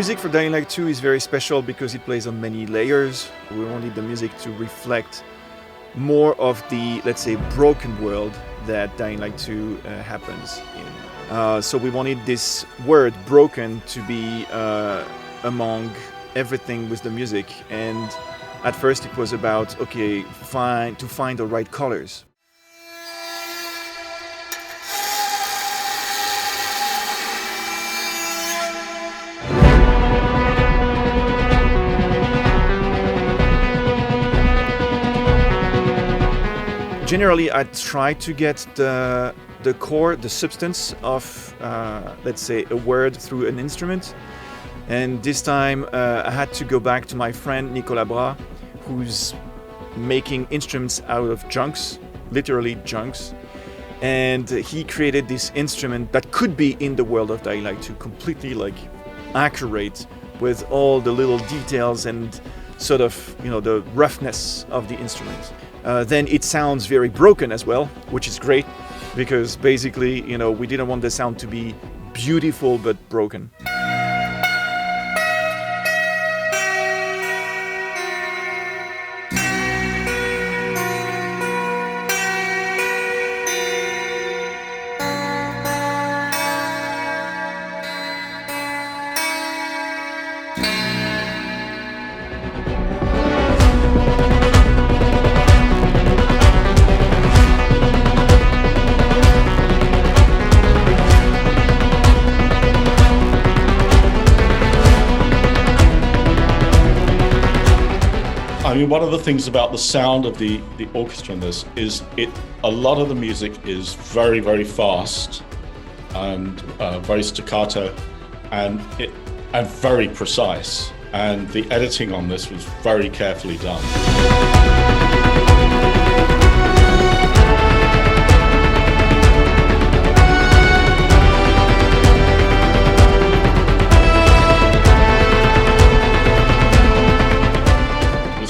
music for Dying Light 2 is very special because it plays on many layers. We wanted the music to reflect more of the, let's say, broken world that Dying Light 2 happens in. So we wanted this word broken to be among everything with the music, and at first it was about, okay, to find the right colors. Generally, I try to get the core, the substance of, let's say, a word through an instrument. And this time I had to go back to my friend Nicolas Bras, who's making instruments out of junks, literally junks. And he created this instrument that could be in the world of Dying Light 2, completely like accurate with all the little details and sort of, the roughness of the instrument. Then it sounds very broken as well, which is great because basically, we didn't want the sound to be beautiful but broken. I mean, one of the things about the sound of the orchestra in this is a lot of the music is very, very fast and very staccato and very precise. And the editing on this was very carefully done.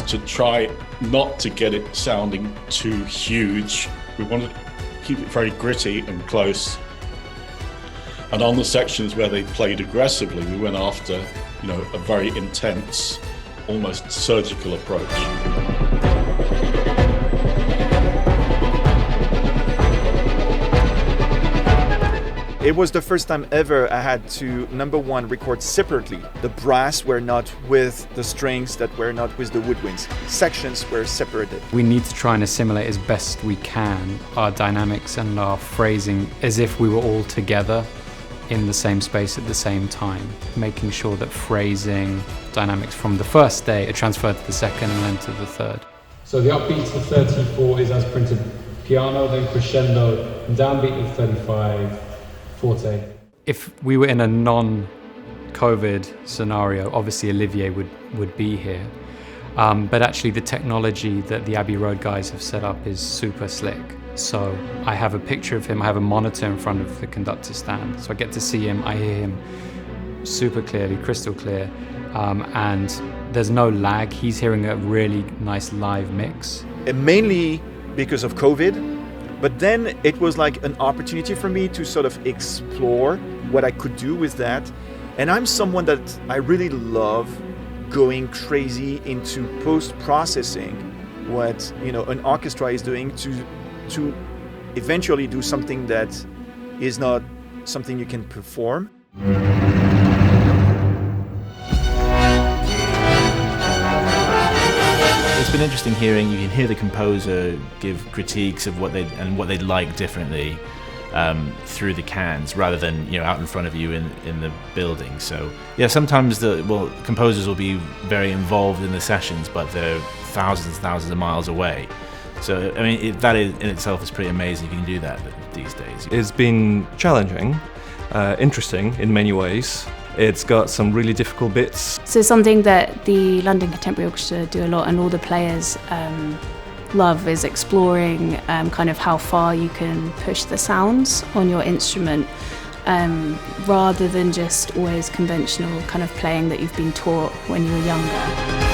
To try not to get it sounding too huge. We wanted to keep it very gritty and close. And on the sections where they played aggressively, we went after, a very intense, almost surgical approach. It was the first time ever I had to, number one, record separately. The brass were not with the strings, that were not with the woodwinds. Sections were separated. We need to try and assimilate as best we can our dynamics and our phrasing as if we were all together in the same space at the same time, making sure that phrasing, dynamics from the first day are transferred to the second and then to the third. So the upbeat to 34 is as printed, piano, then crescendo, and downbeat to 35. Forte. If we were in a non-COVID scenario, obviously Olivier would be here. But actually the technology that the Abbey Road guys have set up is super slick. So I have a picture of him, I have a monitor in front of the conductor stand. So I get to see him, I hear him super clearly, crystal clear. And there's no lag, he's hearing a really nice live mix. And mainly because of COVID. But then it was like an opportunity for me to sort of explore what I could do with that. And I'm someone that I really love going crazy into post-processing what an orchestra is doing to eventually do something that is not something you can perform. It's been interesting hearing, you can hear the composer give critiques of what they'd like differently through the cans rather than out in front of you in the building. So yeah, sometimes composers will be very involved in the sessions, but they're thousands of miles away. So I mean that in itself is pretty amazing. You can do that these days. It's been challenging, interesting in many ways. It's got some really difficult bits. So something that the London Contemporary Orchestra do a lot and all the players love is exploring kind of how far you can push the sounds on your instrument rather than just always conventional kind of playing that you've been taught when you were younger.